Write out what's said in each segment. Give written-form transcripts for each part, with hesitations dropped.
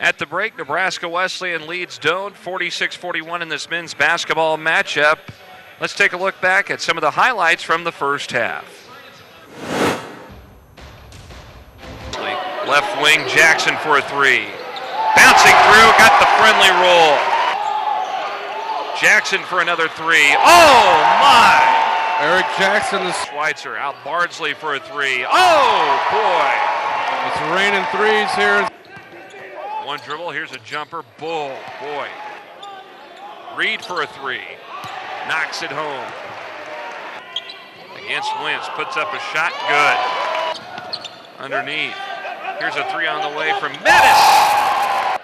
At the break, Nebraska Wesleyan leads Doane 46-41 in this men's basketball matchup. Let's take a look back at some of the highlights from the first half. Left wing, Jackson for a three. Bouncing through, got the friendly roll. Jackson for another three. Oh my! Eric Jackson is Schweitzer out Bardsley for a three. Oh boy! It's raining threes here. One dribble, here's a jumper. Bull, boy. Reed for a three. Knocks it home. Against Wentz, puts up a shot, good. Underneath. Here's a three on the way from Metis.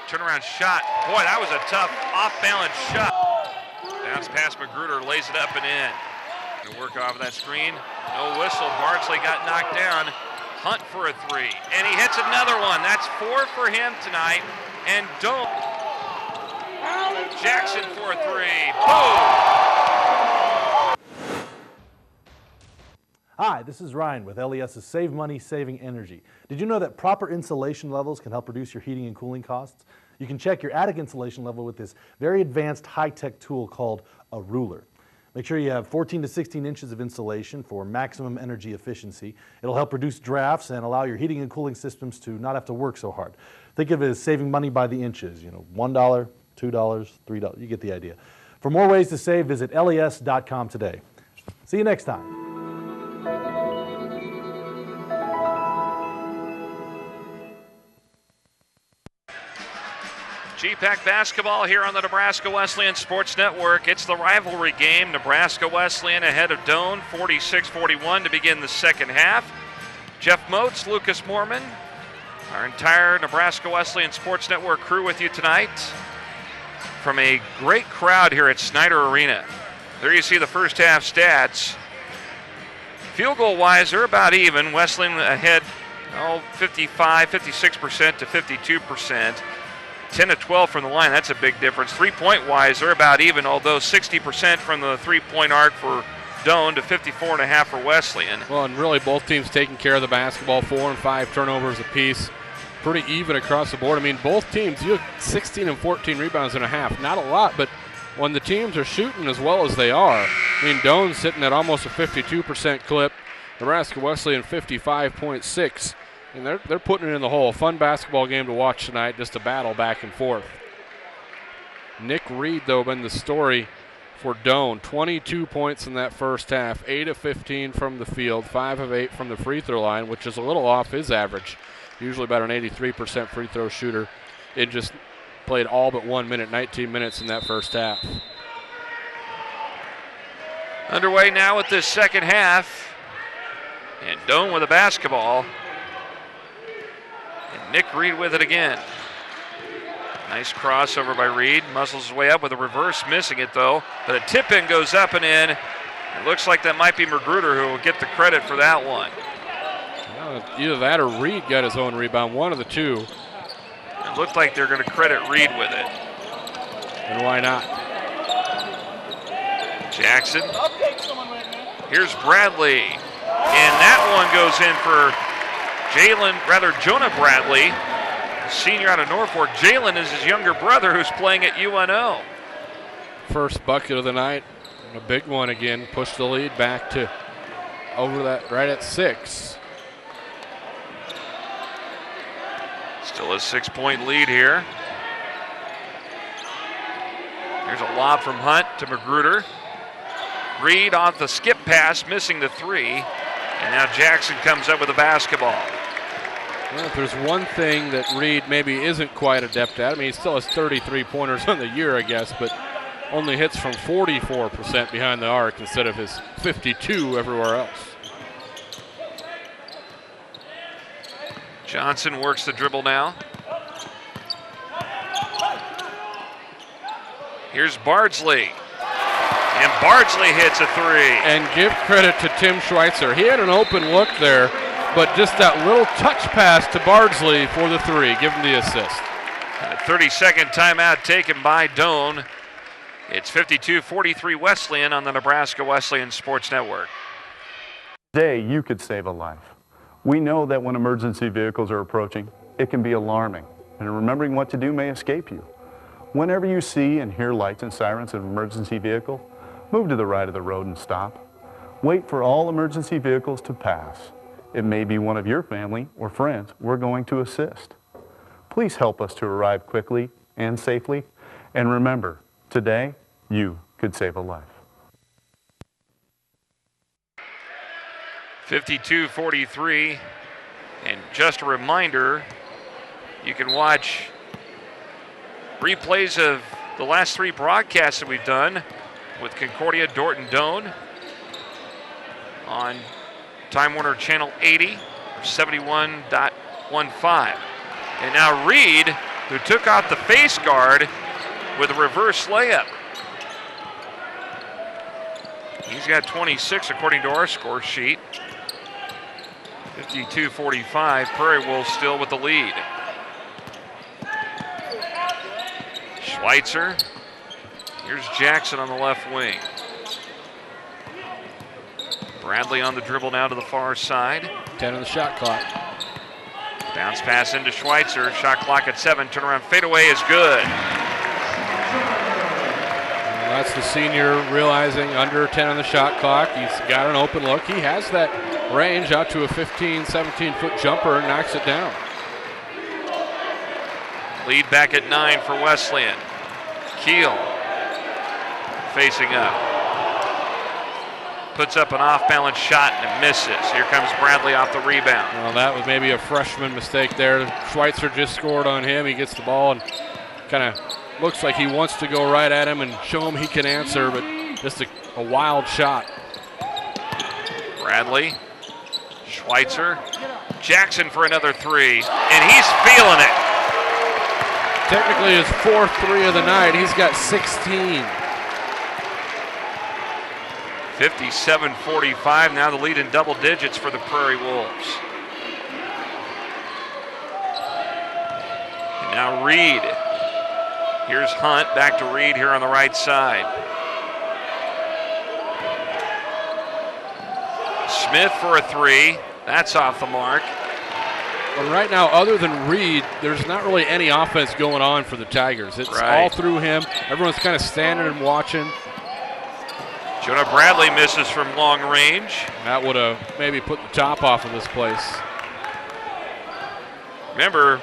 Turnaround shot. Boy, that was a tough off-balance shot. Bounce past Magruder, lays it up and in. Gonna work off of that screen. No whistle. Bardsley got knocked down. Hunt for a three. And he hits another one. That's 4 for him tonight. And Doane. Jackson for a three. Boom! Hi, this is Ryan with LES's Save Money, Saving Energy. Did you know that proper insulation levels can help reduce your heating and cooling costs? You can check your attic insulation level with this very advanced high-tech tool called a ruler. Make sure you have 14 to 16 inches of insulation for maximum energy efficiency. It'll help reduce drafts and allow your heating and cooling systems to not have to work so hard. Think of it as saving money by the inches, $1, $2, $3, you get the idea. For more ways to save, visit les.com today. See you next time. GPAC basketball here on the Nebraska Wesleyan Sports Network. It's the rivalry game. Nebraska Wesleyan ahead of Doane, 46-41 to begin the second half. Jeff Moats, Lucas Moorman, our entire Nebraska Wesleyan Sports Network crew with you tonight from a great crowd here at Snyder Arena. There you see the first half stats. Field goal wise, they're about even. Wesleyan ahead 56% to 52%. 10 to 12 from the line, that's a big difference. 3-point wise, they're about even, although 60% from the 3-point arc for Doane to 54.5 for Wesleyan. Well, and really both teams taking care of the basketball, 4 and 5 turnovers apiece. Pretty even across the board. I mean, both teams, you have 16 and 14 rebounds and a half. Not a lot, but when the teams are shooting as well as they are, I mean, Doane's sitting at almost a 52% clip. Nebraska Wesleyan 55.6. And they're putting it in the hole. A fun basketball game to watch tonight, just a battle back and forth. Nick Reed, though, been the story for Doane. 22 points in that first half, 8 of 15 from the field, 5 of 8 from the free throw line, which is a little off his average. Usually about an 83% free throw shooter. It just played all but 1 minute, 19 minutes in that first half. Underway now with this second half. And Doane with a basketball. And Nick Reed with it again. Nice crossover by Reed. Muscles his way up with a reverse, missing it though. But a tip-in goes up and in. It looks like that might be Magruder who will get the credit for that one. Well, either that or Reed got his own rebound, one of the two. It looked like they're going to credit Reed with it. And why not? Jackson. Here's Bradley. And that one goes in for Jonah Bradley, senior out of Norfolk. Jalen is his younger brother who's playing at UNO. First bucket of the night, and a big one again. Push the lead back to over that, right at 6. Still a 6-point lead here. Here's a lob from Hunt to Magruder. Reed off the skip pass, missing the 3. And now Jackson comes up with a basketball. Well, if there's one thing that Reed maybe isn't quite adept at, I mean, he still has 33 pointers on the year, I guess, but only hits from 44% behind the arc instead of his 52 everywhere else. Johnson works the dribble now. Here's Bardsley. And Bardsley hits a 3. And give credit to Tim Schweitzer. He had an open look there, but just that little touch pass to Bardsley for the 3. Give him the assist. A 30-second timeout taken by Doane. It's 52-43 Wesleyan on the Nebraska Wesleyan Sports Network. Today, you could save a life. We know that when emergency vehicles are approaching, it can be alarming. and remembering what to do may escape you. Whenever you see and hear lights and sirens of an emergency vehicle, move to the right of the road and stop. Wait for all emergency vehicles to pass. It may be one of your family or friends we're going to assist. Please help us to arrive quickly and safely. And remember, today, you could save a life. 52-43. And just a reminder, you can watch replays of the last 3 broadcasts that we've done with Concordia, Dorton, Doane on Time Warner Channel 80 or 71.15. And now Reed, who took out the face guard with a reverse layup. He's got 26 according to our score sheet. 52-45, Prairie Wolves still with the lead. Schweitzer. Here's Jackson on the left wing. Bradley on the dribble now to the far side. 10 on the shot clock. Bounce pass into Schweitzer. Shot clock at 7. Turnaround fadeaway is good. Well, that's the senior realizing under 10 on the shot clock. He's got an open look. He has that range out to a 15, 17-foot jumper and knocks it down. Lead back at 9 for Wesleyan. Keel facing up. Puts up an off-balance shot and it misses. Here comes Bradley off the rebound. Well, that was maybe a freshman mistake there. Schweitzer just scored on him. He gets the ball and kind of looks like he wants to go right at him and show him he can answer, but just a wild shot. Bradley, Schweitzer, Jackson for another 3, and he's feeling it. Technically his 4th 3 of the night. He's got 16. 57-45, now the lead in double digits for the Prairie Wolves. And now Reed. Here's Hunt, back to Reed here on the right side. Smith for a 3, that's off the mark. But right now, other than Reed, there's not really any offense going on for the Tigers. It's all through him. Everyone's kind of standing and watching. Jonah Bradley misses from long range. That would have maybe put the top off of this place. Remember,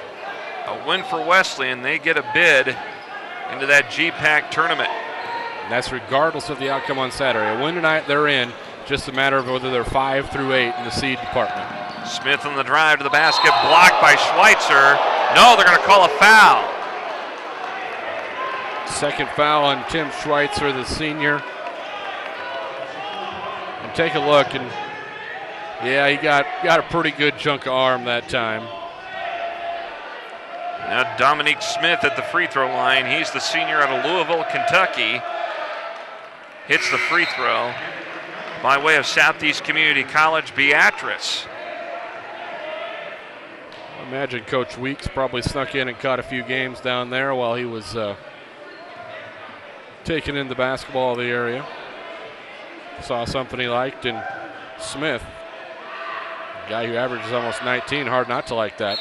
a win for Wesleyan, they get a bid into that GPAC tournament. And that's regardless of the outcome on Saturday. A win tonight, they're in. Just a matter of whether they're 5 through 8 in the seed department. Smith on the drive to the basket, blocked by Schweitzer. No, they're going to call a foul. Second foul on Tim Schweitzer, the senior. And take a look, and yeah, he got a pretty good chunk of arm that time. Now Dominique Smith at the free throw line. He's the senior out of Louisville, Kentucky. Hits the free throw by way of Southeast Community College, Beatrice. I imagine Coach Weeks probably snuck in and caught a few games down there while he was taking in the basketball of the area. Saw something he liked in Smith, a guy who averages almost 19. Hard not to like that.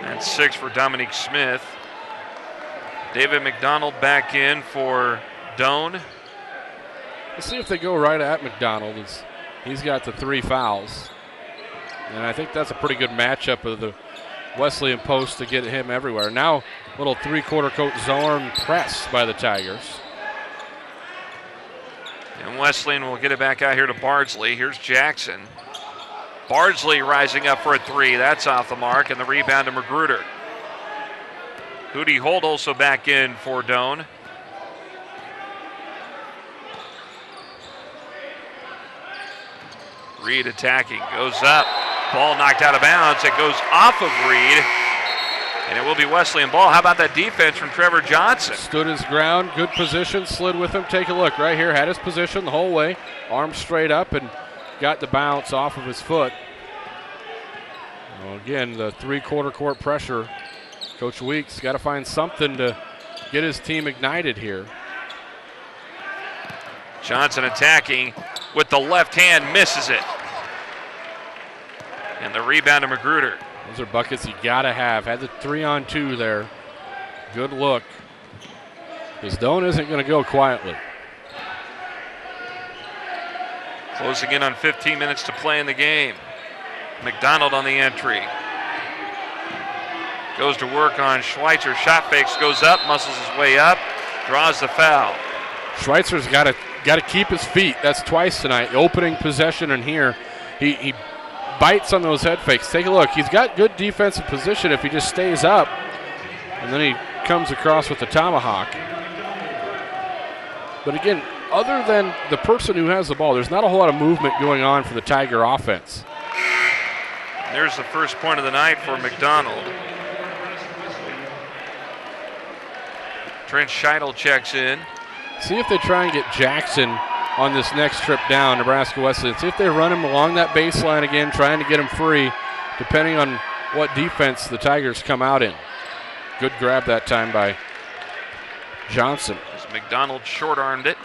And 6 for Dominique Smith. David McDonald back in for Doane. Let's see if they go right at McDonald. He's got the 3 fouls. And I think that's a pretty good matchup of the Wesleyan post to get him everywhere. Now, little 3/4 court zone press by the Tigers. And Wesleyan will get it back out here to Bardsley. Here's Jackson. Bardsley rising up for a 3. That's off the mark, and the rebound to Magruder. Hootie Holt also back in for Doane. Reed attacking, goes up. Ball knocked out of bounds. It goes off of Reed, and it will be Wesleyan ball. How about that defense from Trevor Johnson? Stood his ground, good position, slid with him. Take a look right here, had his position the whole way. Arms straight up and got the bounce off of his foot. Well, again, the 3/4 court pressure. Coach Weeks got to find something to get his team ignited here. Johnson attacking with the left hand, misses it. And the rebound to Magruder. Those are buckets you got to have. Had the 3-on-2 there. Good look. Because Doane isn't going to go quietly. Closing in on 15 minutes to play in the game. McDonald on the entry. Goes to work on Schweitzer. Shot fakes, goes up, muscles his way up, draws the foul. Schweitzer's got to keep his feet. That's twice tonight. Opening possession in here. He bites on those head fakes. Take a look. He's got good defensive position if he just stays up. And then he comes across with the tomahawk. But again, other than the person who has the ball, there's not a whole lot of movement going on for the Tiger offense. There's the first point of the night for McDonald. Trent Scheidel checks in. See if they try and get Jackson on this next trip down, Nebraska Wesleyan. See if they run him along that baseline again, trying to get him free, depending on what defense the Tigers come out in. Good grab that time by Johnson. As McDonald short-armed it.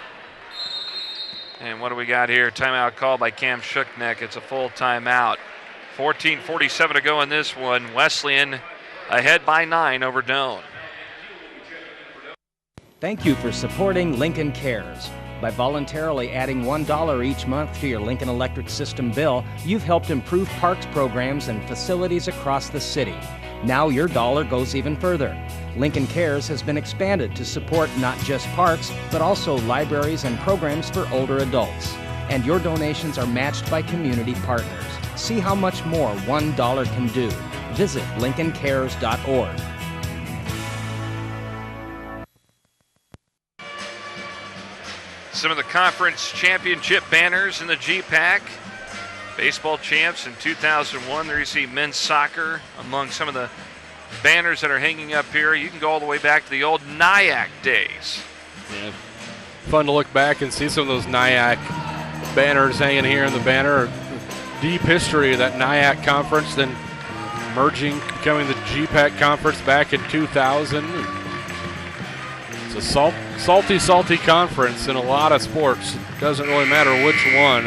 And what do we got here? Timeout called by Cam Schuckneck. It's a full timeout. 14:47 to go in this one. Wesleyan ahead by 9 over Doane. Thank you for supporting Lincoln Cares. By voluntarily adding $1 each month to your Lincoln Electric System bill, you've helped improve parks programs and facilities across the city. Now your dollar goes even further. Lincoln Cares has been expanded to support not just parks, but also libraries and programs for older adults. And your donations are matched by community partners. See how much more $1 can do. Visit lincolncares.org. Some of the conference championship banners in the GPAC. Baseball champs in 2001. There you see men's soccer among some of the banners that are hanging up here. You can go all the way back to the old NIAC days. Yeah. Fun to look back and see some of those NIAC banners hanging here in the banner. Deep history of that NIAC conference, then merging, becoming the GPAC conference back in 2000. It's a salty conference in a lot of sports. It doesn't really matter which one.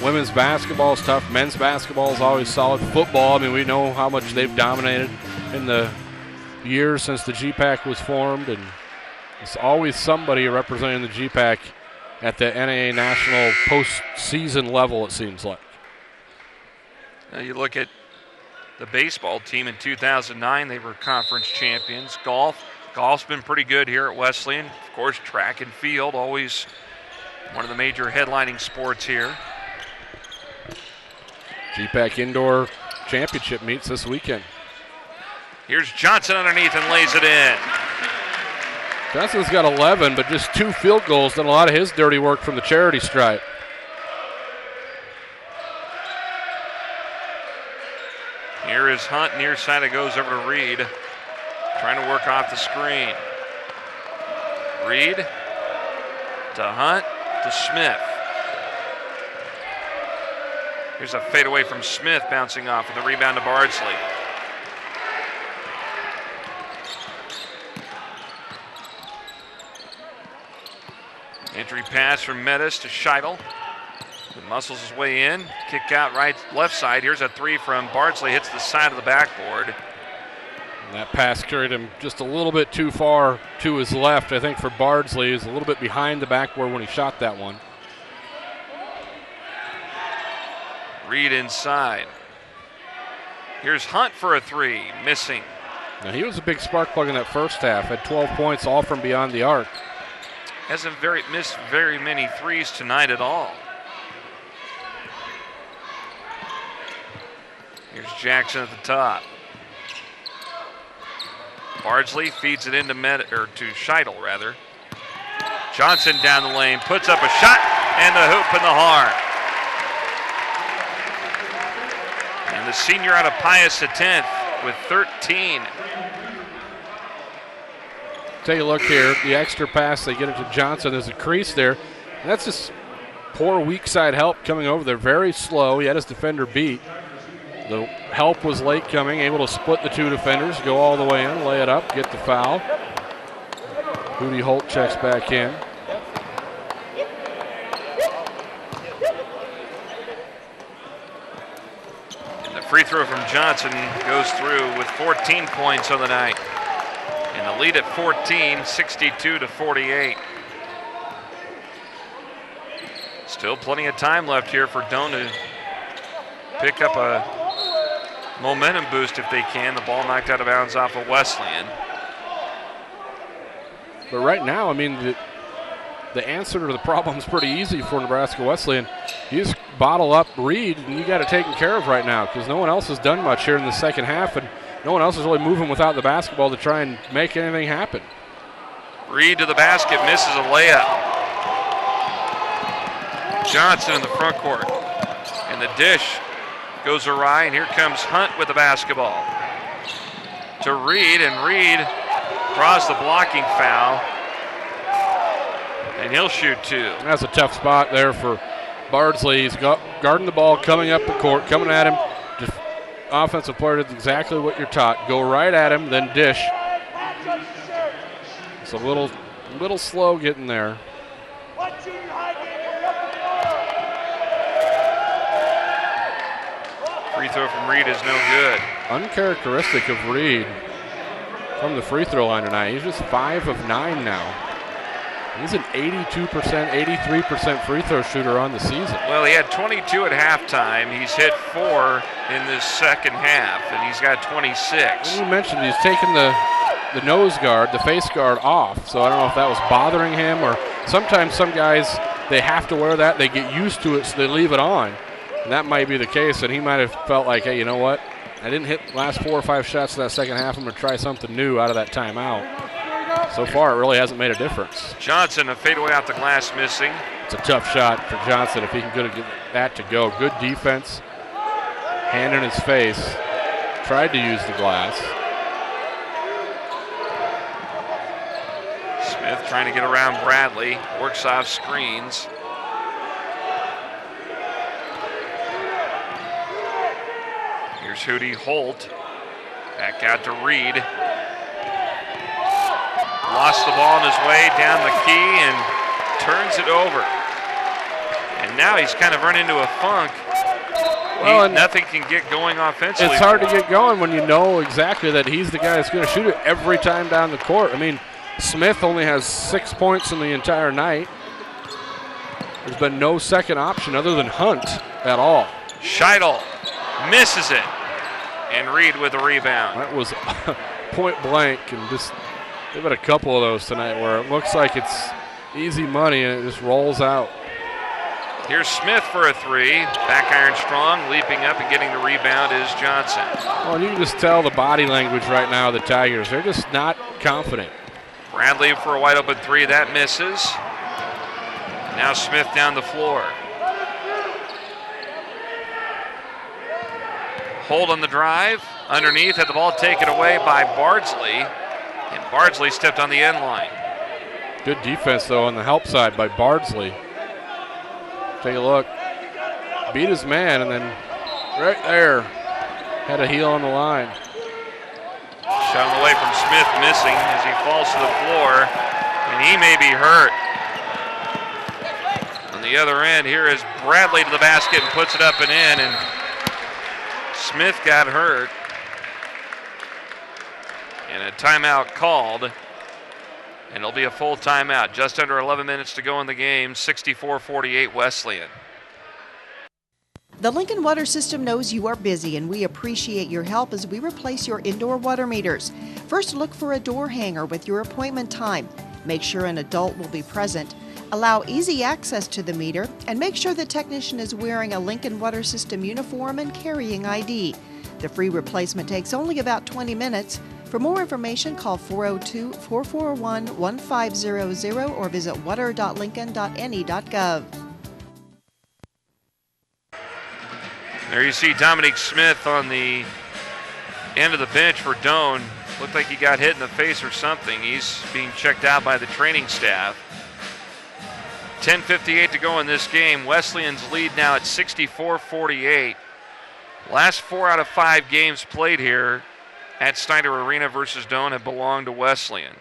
Women's basketball is tough. Men's basketball is always solid. Football, I mean, we know how much they've dominated in the years since the GPAC was formed, and it's always somebody representing the GPAC at the NAA national postseason level, it seems like. Now you look at the baseball team in 2009, they were conference champions. Golf's been pretty good here at Wesleyan. Of course, track and field, always one of the major headlining sports here. GPAC Indoor Championship meets this weekend. Here's Johnson underneath and lays it in. Johnson's got 11, but just 2 field goals, done a lot of his dirty work from the charity stripe. Here is Hunt near side. It goes over to Reed. Trying to work off the screen. Reed to Hunt to Smith. Here's a fadeaway from Smith, bouncing off with a rebound to Bardsley. Entry pass from Metis to Scheidel. He muscles his way in. Kick out left side. Here's a 3 from Bardsley. Hits the side of the backboard. And that pass carried him just a little bit too far to his left. I think for Bardsley, he was a little bit behind the backboard when he shot that one. Reed inside. Here's Hunt for a 3, missing. Now he was a big spark plug in that first half. Had 12 points, all from beyond the arc. Hasn't missed very many threes tonight at all. Here's Jackson at the top. Bardsley feeds it into to Scheidel, rather. Johnson down the lane, puts up a shot, and the hoop in the heart. And the senior out of Pius X with 13. Take a look here. The extra pass, they get it to Johnson. There's a crease there. And that's just poor weak side help coming over there. Very slow. He had his defender beat. The help was late coming, able to split the 2 defenders, go all the way in, lay it up, get the foul. Hootie Holt checks back in. And the free throw from Johnson goes through with 14 points on the night. And the lead at 14, 62-48. Still plenty of time left here for Doane to pick up a momentum boost if they can. The ball knocked out of bounds off of Wesleyan. But right now, I mean, the answer to the problem is pretty easy for Nebraska Wesleyan. You just bottle up Reed, and you got it taken care of right now because no one else has done much here in the second half, and no one else is really moving without the basketball to try and make anything happen. Reed to the basket, misses a layup. Johnson in the front court. And the dish goes awry, and here comes Hunt with the basketball. To Reed, and Reed draws the blocking foul. And he'll shoot two. That's a tough spot there for Bardsley. He's guarding the ball, coming up the court, coming at him. Just offensive player does exactly what you're taught. Go right at him, then dish. It's a little slow getting there. Free throw from Reed is no good. Uncharacteristic of Reed from the free throw line tonight. He's just 5 of 9 now. He's an 82%, 83% free throw shooter on the season. Well, he had 22 at halftime. He's hit 4 in this second half, and he's got 26. And you mentioned he's taken the nose guard, the face guard off, so I don't know if that was bothering him, or sometimes some guys, they have to wear that. They get used to it, so they leave it on. And that might be the case, and he might have felt like, hey, you know what? I didn't hit the last 4 or 5 shots in that second half. I'm going to try something new out of that timeout. So far, it really hasn't made a difference. Johnson, a fadeaway out the glass, missing. It's a tough shot for Johnson if he can get that to go. Good defense. Hand in his face. Tried to use the glass. Smith trying to get around Bradley. Works off screens. Here's Hootie Holt. Back out to Reed. Lost the ball on his way down the key and turns it over. And now he's kind of run into a funk. Well, nothing can get going offensively. It's hard to get going when you know exactly that he's the guy that's going to shoot it every time down the court. I mean, Smith only has 6 points in the entire night. There's been no second option other than Hunt at all. Scheidel misses it. And Reed with a rebound. That was point blank, and just they've had a couple of those tonight where it looks like it's easy money and it just rolls out. Here's Smith for a three. Back iron strong, leaping up and getting the rebound is Johnson. Well, you can just tell the body language right now of the Tigers. They're just not confident. Bradley for a wide open three. That misses. Now Smith down the floor. Hold on the drive. Underneath, had the ball taken away by Bardsley. And Bardsley stepped on the end line. Good defense, though, on the help side by Bardsley. Take a look. Beat his man, and then right there, had a heel on the line. Shot away from Smith, missing as he falls to the floor. And he may be hurt. On the other end, here is Bradley to the basket and puts it up and in. And Smith got hurt. And a timeout called. And it'll be a full timeout. Just under 11 minutes to go in the game. 64-48 Wesleyan. The Lincoln Water System knows you are busy, and we appreciate your help as we replace your indoor water meters. First, look for a door hanger with your appointment time. Make sure an adult will be present. Allow easy access to the meter, and make sure the technician is wearing a Lincoln Water System uniform and carrying ID. The free replacement takes only about 20 minutes. For more information, call 402-441-1500 or visit water.lincoln.ne.gov. There you see Dominique Smith on the end of the bench for Doane. Looked like he got hit in the face or something. He's being checked out by the training staff. 10:58 to go in this game. Wesleyan's lead now at 64-48. Last 4 out of 5 games played here at Snyder Arena versus Doane have belonged to Wesleyan.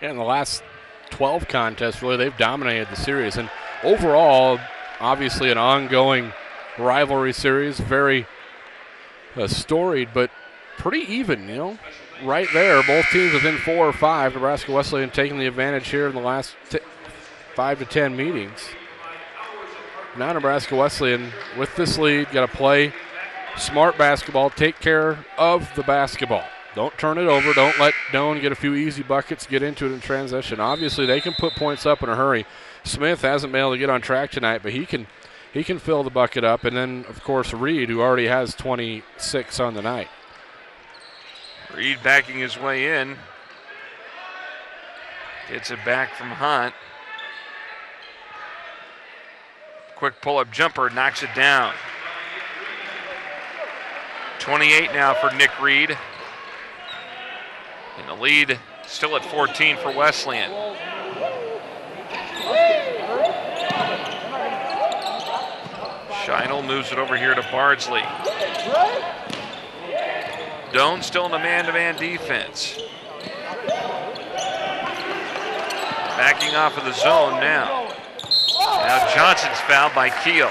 Yeah, in the last 12 contests, really, they've dominated the series. And overall, obviously an ongoing rivalry series, very storied, but pretty even, right there. Both teams within 4 or 5. Nebraska Wesleyan taking the advantage here in the last 5 to 10 meetings. Now Nebraska Wesleyan with this lead, got to play smart basketball, take care of the basketball. Don't turn it over. Don't let Doane get a few easy buckets, get into it in transition. Obviously, they can put points up in a hurry. Smith hasn't been able to get on track tonight, but he can fill the bucket up. And then, of course, Reed, who already has 26 on the night. Reed backing his way in. Gets it back from Hunt. Quick pull-up jumper, knocks it down. 28 now for Nick Reed. And the lead still at 14 for Wesleyan. Scheinel moves it over here to Bardsley. Doane still in a man-to-man defense. Backing off of the zone now. Now Johnson's fouled by Keel.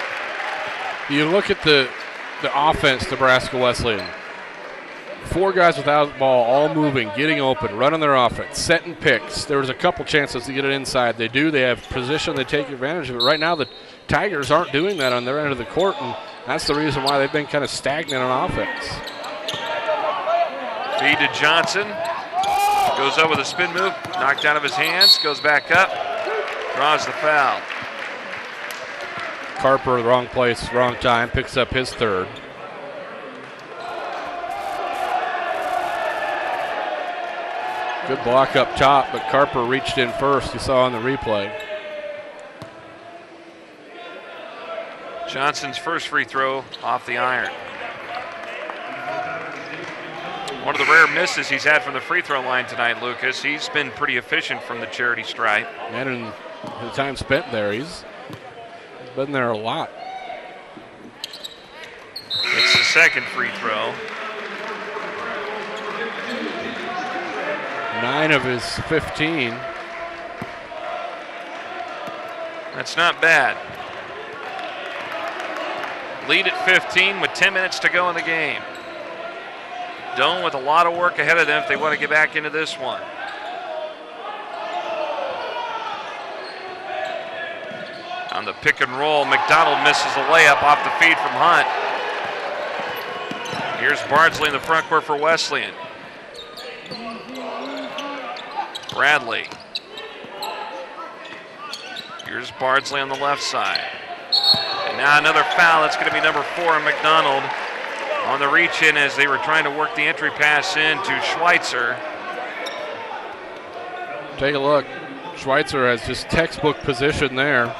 You look at the offense, Nebraska Wesleyan. 4 guys without the ball, all moving, getting open, running their offense, setting picks. There was a couple chances to get it inside. They do. They have position. They take advantage of it. Right now, the Tigers aren't doing that on their end of the court, and that's the reason why they've been kind of stagnant on offense. Feed to Johnson. Goes up with a spin move. Knocked out of his hands. Goes back up. Draws the foul. Carper, the wrong place, wrong time. Picks up his 3rd. Good block up top, but Carper reached in first. You saw on the replay. Johnson's first free throw off the iron. One of the rare misses he's had from the free throw line tonight, Lucas. He's been pretty efficient from the charity stripe. And in the time spent there, he's been there a lot. It's the second free throw. 9 of his 15. That's not bad. Lead at 15 with 10 minutes to go in the game. Doane with a lot of work ahead of them if they want to get back into this one. On the pick and roll, McDonald misses a layup off the feed from Hunt. Here's Bardsley in the front court for Wesleyan. Bradley. Here's Bardsley on the left side. And now another foul. That's going to be number 4 on McDonald on the reach in as they were trying to work the entry pass in to Schweitzer. Take a look. Schweitzer has just textbook position there.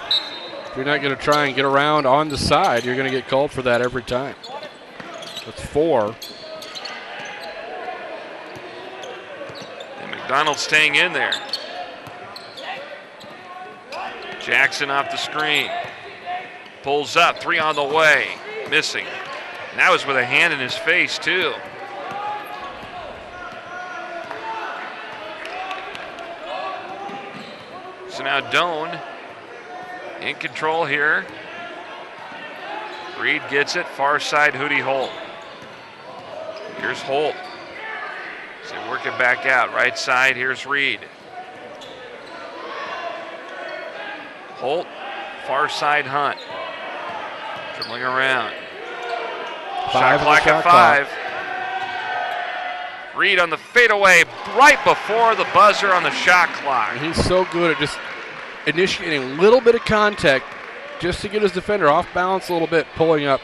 If you're not going to try and get around on the side, you're going to get called for that every time. That's 4. And McDonald staying in there. Jackson off the screen. Pulls up, 3 on the way. Missing. And that was with a hand in his face, too. So now Doane in control here. Reed gets it, far side, Hootie Holt. Here's Holt. So they work it back out, right side, here's Reed. Holt, far side Hunt. Dribbling around. Shot clock at 5. Reed on the fadeaway right before the buzzer on the shot clock. And he's so good at just initiating a little bit of contact just to get his defender off balance a little bit, pulling up,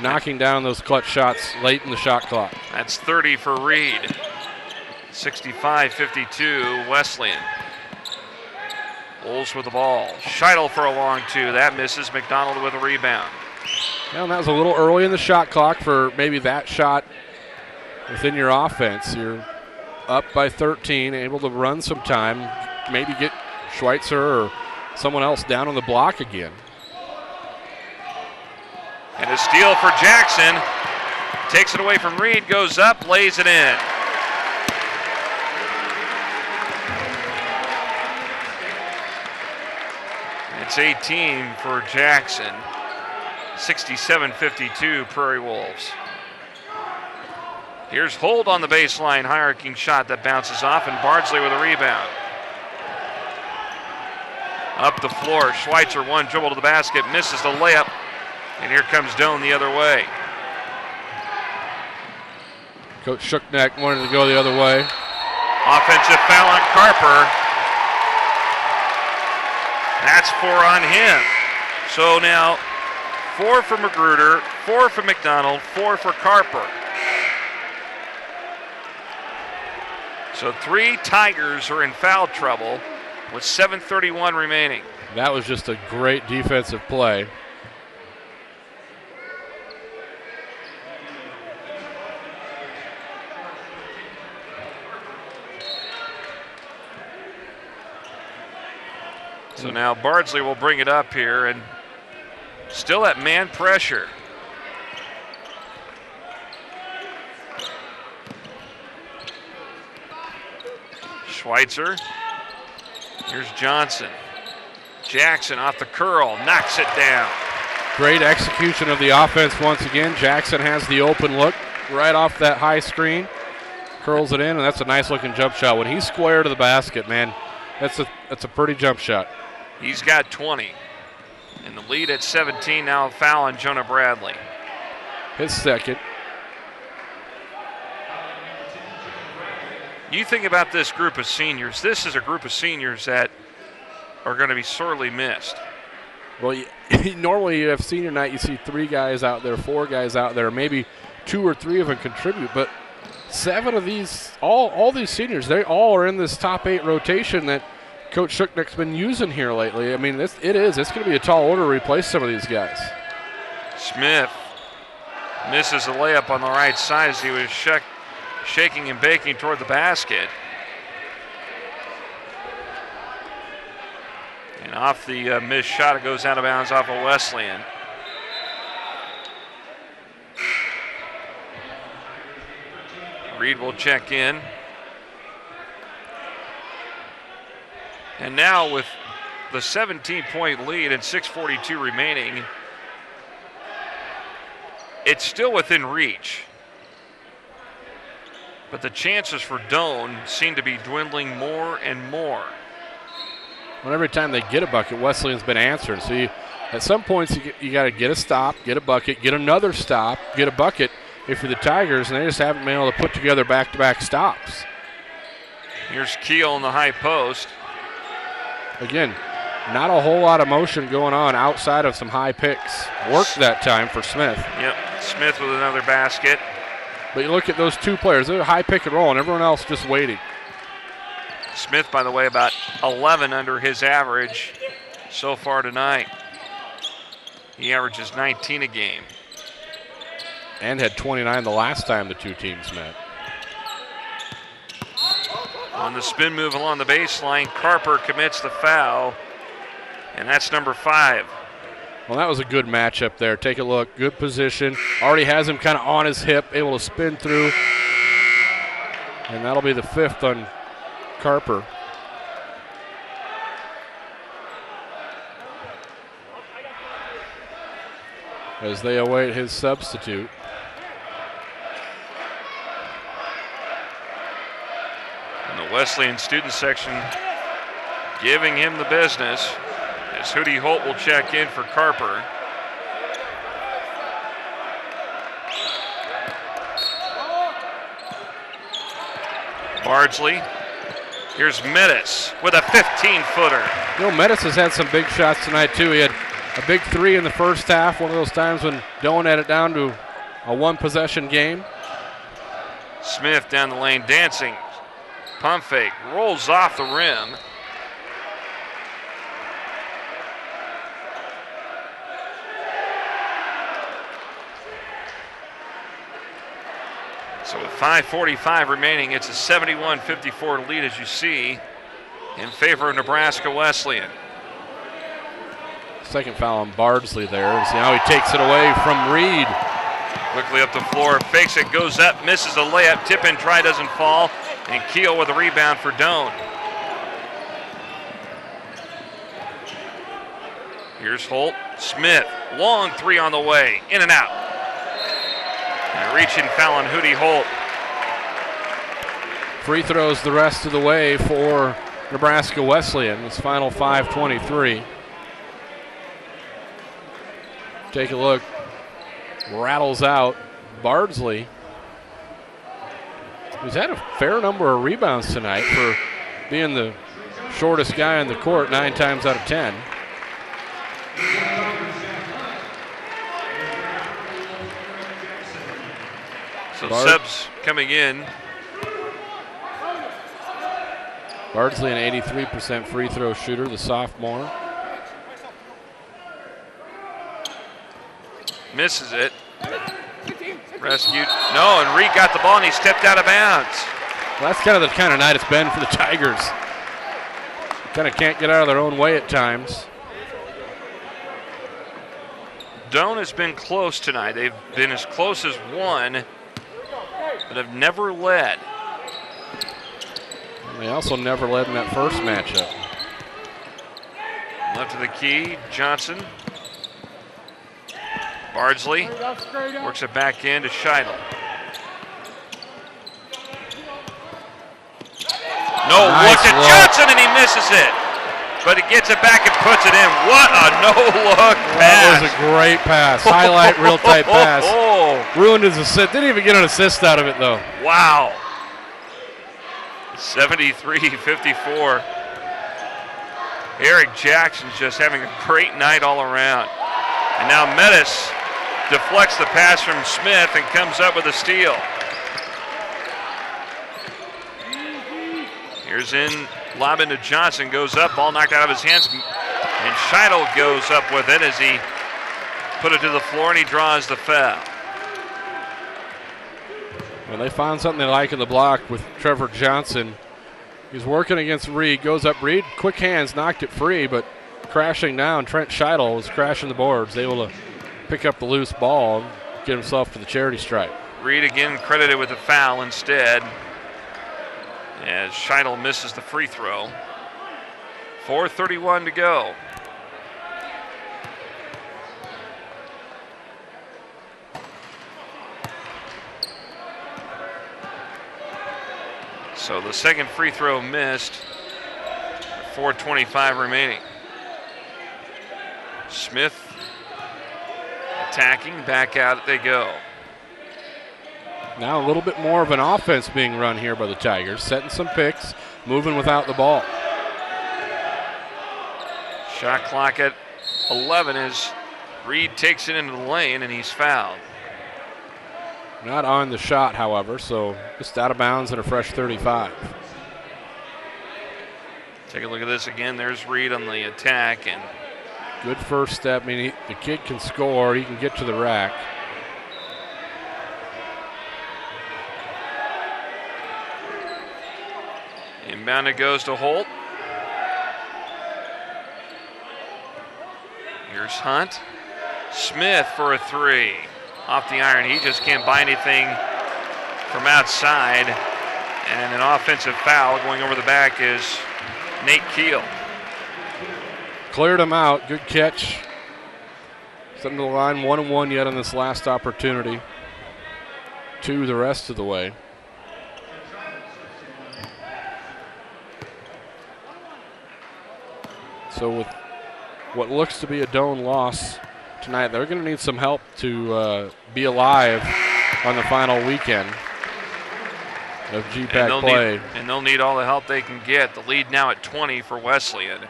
knocking down those clutch shots late in the shot clock. That's 30 for Reed. 65-52 Wesleyan. Bulls with the ball. Scheidel for a long 2. That misses. McDonald with a rebound. Well, that was a little early in the shot clock for maybe that shot within your offense. You're up by 13, able to run some time, maybe get Schweitzer or someone else down on the block again. And a steal for Jackson. Takes it away from Reed, goes up, lays it in. It's 18 for Jackson. 67-52 Prairie Wolves. Here's Holt on the baseline, high-arcing shot that bounces off, and Bardsley with a rebound. Up the floor, Schweitzer one dribble to the basket, misses the layup, and here comes Doane the other way. Coach Schuckneck wanted to go the other way. Offensive foul on Carper. That's 4 on him. So now 4 for Magruder, 4 for McDonald, 4 for Carper. So 3 Tigers are in foul trouble with 7:31 remaining. That was just a great defensive play. So now Bardsley will bring it up here, and still at man pressure. Schweitzer. Here's Johnson. Jackson off the curl, knocks it down. Great execution of the offense once again. Jackson has the open look right off that high screen. Curls it in, and that's a nice looking jump shot. When he's square to the basket, man, that's a pretty jump shot. He's got 20. And the lead at 17, now a foul on Jonah Bradley. His second. You think about this group of seniors. This is a group of seniors that are going to be sorely missed. Well, normally you have senior night, you see 3 guys out there, 4 guys out there, maybe 2 or 3 of them contribute, but 7 of these, all these seniors, they all are in this top 8 rotation that Coach Schuckneck's been using here lately. I mean, it's going to be a tall order to replace some of these guys. Smith misses a layup on the right side as he was shaking and baking toward the basket. And off the missed shot, it goes out of bounds off of Wesleyan. Reed will check in. And now with the 17-point lead and 6:42 remaining, it's still within reach. But the chances for Doane seem to be dwindling more and more. Well, every time they get a bucket, Wesleyan's been answering. So at some points, you got to get a stop, get a bucket, get another stop, get a bucket if you're the Tigers, and they just haven't been able to put together back-to-back stops. Here's Keel on the high post. Again, not a whole lot of motion going on outside of some high picks. Worked that time for Smith. Yep, Smith with another basket. But you look at those 2 players, they're high pick and roll, and everyone else just waiting. Smith, by the way, about 11 under his average so far tonight. He averages 19 a game. And had 29 the last time the 2 teams met. On the spin move along the baseline, Carper commits the foul, and that's number 5. Well, that was a good matchup there. Take a look, good position. Already has him kind of on his hip, able to spin through. And that'll be the 5th on Carper. As they await his substitute. And the Wesleyan student section giving him the business as Hootie Holt will check in for Carper. Bardsley. Here's Metis with a 15-footer. You know, Metis has had some big shots tonight, too. He had a big 3 in the first half, one of those times when Doane had it down to a 1-possession game. Smith down the lane dancing. Pump fake, rolls off the rim. So with 5:45 remaining, it's a 71-54 lead, as you see, in favor of Nebraska Wesleyan. Second foul on Bardsley there. And see how he takes it away from Reed. Quickly up the floor, fakes it, goes up, misses a layup, tip in try, doesn't fall, and Keel with a rebound for Doane. Here's Holt, Smith, long 3 on the way, in and out. And a reaching foul on Hootie Holt. Free throws the rest of the way for Nebraska Wesleyan. This final 5:23. Take a look. Rattles out Bardsley, who's had a fair number of rebounds tonight for being the shortest guy on the court 9 times out of 10. So subs coming in. Bardsley, an 83% free throw shooter, the sophomore. Misses it. Rescued. No, and Reed got the ball and he stepped out of bounds. Well, that's kind of the kind of night it's been for the Tigers. Kind of can't get out of their own way at times. Doane has been close tonight. They've been as close as one, but have never led. They also never led in that first matchup. Left of the key, Johnson. Bardsley works it back in to Scheidel. No, Nice look at look. Johnson and he misses it. But he gets it back and puts it in. What a no-look pass. That was a great pass. Highlight, real tight pass. Ruined his assist. Didn't even get an assist out of it, though. Wow. 73-54. Eric Jackson's just having a great night all around. And now Metis deflects the pass from Smith and comes up with a steal. Here's in, lob into Johnson, goes up, ball knocked out of his hands, and Scheidel goes up with it as he put it to the floor and he draws the foul. Well, they found something they like in the block with Trevor Johnson. He's working against Reed, goes up Reed, quick hands, knocked it free, but crashing down, Trent Scheidel was crashing the boards, able to pick up the loose ball and get himself to the charity stripe. Reed again credited with a foul instead, as Scheidel misses the free throw. 4:31 to go. So the second free throw missed. 4:25 remaining. Smith attacking, back out they go. Now a little bit more of an offense being run here by the Tigers, setting some picks, moving without the ball. Shot clock at 11 as Reed takes it into the lane and he's fouled. Not on the shot, however, so just out of bounds and a fresh 35. Take a look at this again. There's Reed on the attack, and good first step. I mean, the kid can score. He can get to the rack. inbound it goes to Holt. Here's Hunt. Smith for a three. Off the iron. He just can't buy anything from outside. And an offensive foul going over the back is Nate Keel. Cleared him out. Good catch. Sitting to the line 1-1 yet on this last opportunity. 2 the rest of the way. So with what looks to be a Doane loss tonight, they're going to need some help to be alive on the final weekend of GPAC play. And they'll need all the help they can get. The lead now at 20 for Wesleyan.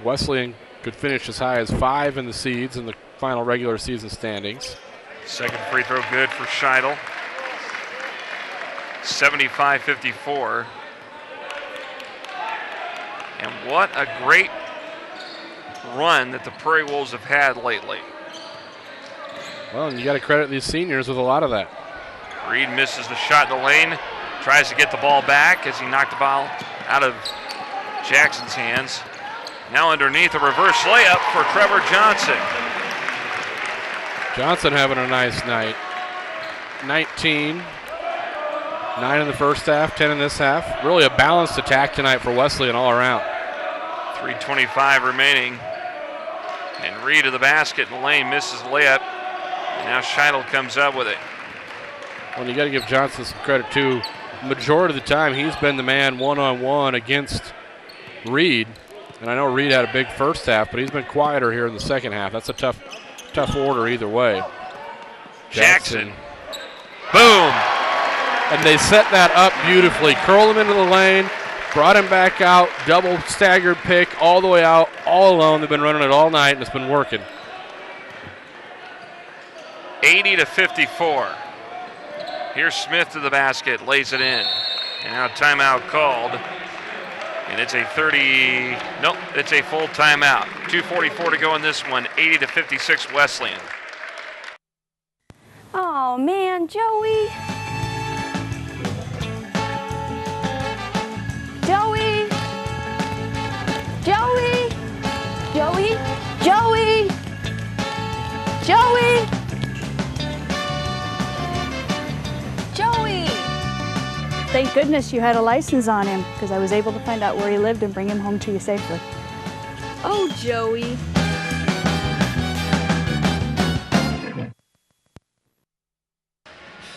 Wesleyan could finish as high as 5 in the seeds in the final regular season standings. Second free throw good for Scheidel. 75-54. And what a great run that the Prairie Wolves have had lately. Well, and you got to credit these seniors with a lot of that. Reed misses the shot in the lane, tries to get the ball back as he knocked the ball out of Jackson's hands. Now underneath, a reverse layup for Trevor Johnson. Johnson having a nice night. 19, 9 in the first half, 10 in this half. Really a balanced attack tonight for Wesleyan all around. 3:25 remaining. And Reed to the basket in the lane, misses the layup. And now Scheidel comes up with it. Well, you got to give Johnson some credit too. majority of the time he's been the man one-on-one against Reed. And I know Reed had a big first half, but he's been quieter here in the second half. That's a tough order either way. Jackson. Boom. And they set that up beautifully. Curled him into the lane, brought him back out, double staggered pick all the way out, all alone. They've been running it all night, and it's been working. 80-54. Here's Smith to the basket, lays it in. And now timeout called. And it's a it's a full timeout. 2:44 to go in this one, 80-56 Wesleyan. Oh man, Joey. Joey. Joey. Joey. Joey. Joey. Joey. Thank goodness you had a license on him, because I was able to find out where he lived and bring him home to you safely. Oh, Joey.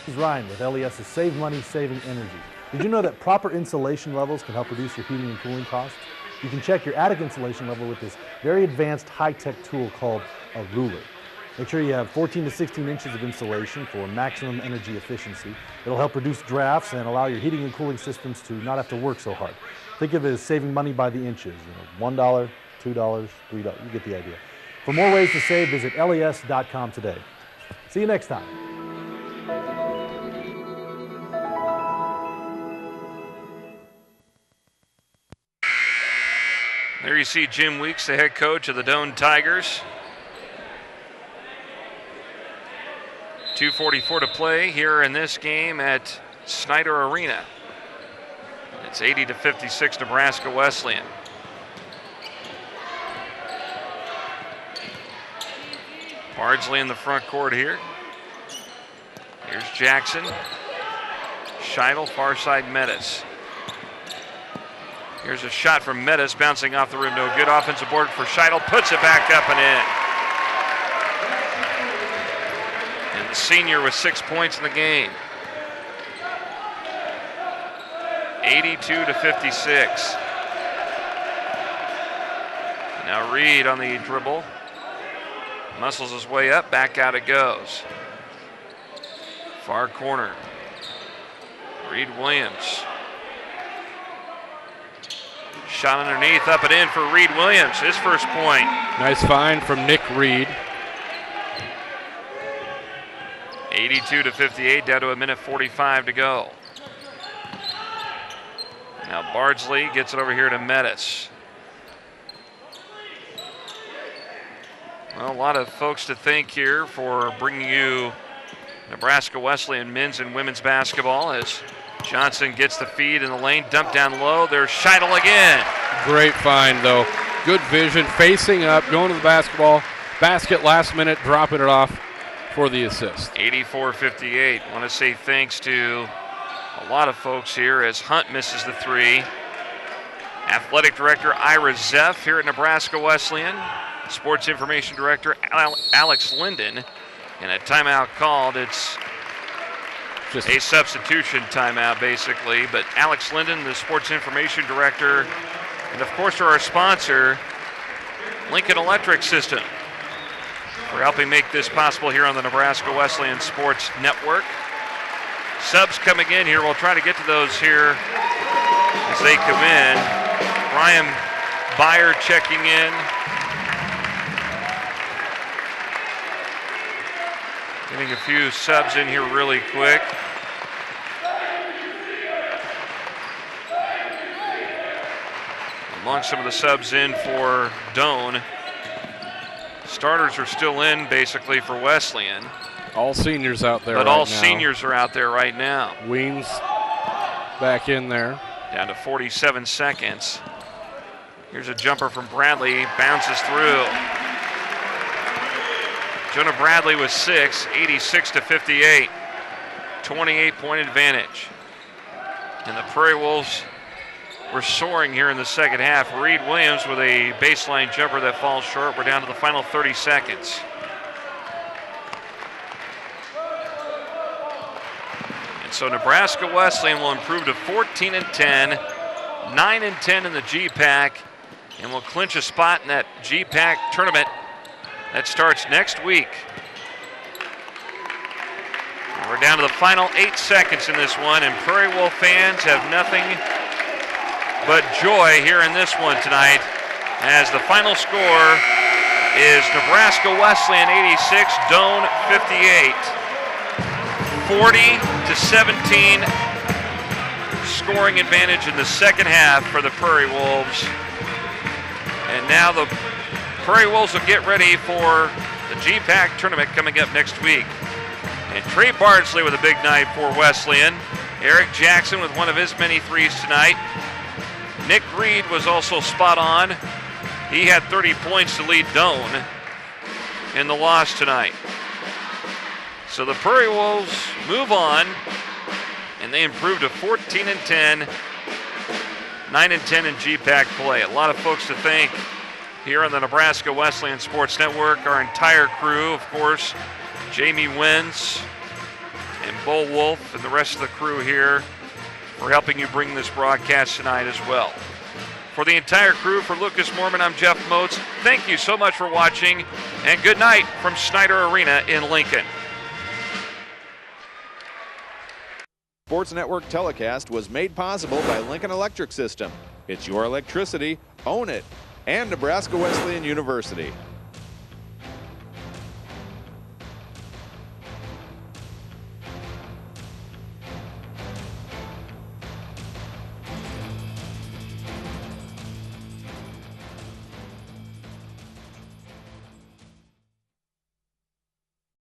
This is Ryan with LES's Save Money, Saving Energy. Did you know that proper insulation levels can help reduce your heating and cooling costs? You can check your attic insulation level with this very advanced high-tech tool called a ruler. Make sure you have 14 to 16 inches of insulation for maximum energy efficiency. It'll help reduce drafts and allow your heating and cooling systems to not have to work so hard. Think of it as saving money by the inches. $1, $2, $3, you get the idea. For more ways to save, visit les.com today. See you next time. There you see Jim Weeks, the head coach of the Doane Tigers. 2:44 to play here in this game at Snyder Arena. It's 80-56 Nebraska Wesleyan. Bardsley in the front court here. Here's Jackson. Scheidel, far side Metis. Here's a shot from Metis, bouncing off the rim. No good. Offensive board for Scheidel. Puts it back up and in. And the senior with 6 points in the game. 82-56. Now Reed on the dribble. Muscles his way up. Back out it goes. Far corner. Reed Williams. Shot underneath, up and in for Reed Williams, his first point. Nice find from Nick Reed. 82-58, down to a minute 45 to go. Now Bardsley gets it over here to Metis. Well, a lot of folks to thank here for bringing you Nebraska Wesleyan men's and women's basketball as Johnson gets the feed in the lane, dump down low. There's Scheidel again. Great find, though. Good vision, facing up, going to the basket last minute, dropping it off for the assist. 84-58. Want to say thanks to a lot of folks here as Hunt misses the three. Athletic Director Ira Zeff here at Nebraska Wesleyan. Sports Information Director Alex Linden. And a timeout called. It's just a substitution timeout, basically. But Alex Linden, the Sports Information Director, and of course our sponsor, Lincoln Electric System, for helping make this possible here on the Nebraska Wesleyan Sports Network. Subs coming in here. We'll try to get to those here as they come in. Brian Byer checking in. Getting a few subs in here really quick. Among some of the subs in for Doane, starters are still in basically for Wesleyan. All seniors out there but right all now. seniors are out there right now. Weems back in there. Down to 47 seconds. Here's a jumper from Bradley, bounces through. Jonah Bradley with 6, 86-58. 28-point advantage. And the Prairie Wolves were soaring here in the second half. Reed Williams with a baseline jumper that falls short. We're down to the final 30 seconds. And So Nebraska Wesleyan will improve to 14-10, 9-10 in the GPAC, and will clinch a spot in that GPAC tournament that starts next week. And we're down to the final 8 seconds in this one, and Prairie Wolf fans have nothing but joy here in this one tonight, as the final score is Nebraska Wesleyan 86, Doane 58. 40-17 scoring advantage in the second half for the Prairie Wolves. And now the Prairie Wolves will get ready for the GPAC tournament coming up next week. And Trey Bardsley with a big night for Wesleyan. Eric Jackson with one of his many threes tonight. Nick Reed was also spot on. He had 30 points to lead Doane in the loss tonight. So the Prairie Wolves move on, and they improve to 14-10, 9-10 in GPAC play. A lot of folks to thank here on the Nebraska Wesleyan Sports Network. Our entire crew, of course, Jamie Wentz and Bull Wolf and the rest of the crew here for helping you bring this broadcast tonight as well. For the entire crew, for Lucas Mormon, I'm Jeff Moats. Thank you so much for watching, and good night from Snyder Arena in Lincoln. Sports Network telecast was made possible by Lincoln Electric System. It's your electricity, own it, and Nebraska Wesleyan University.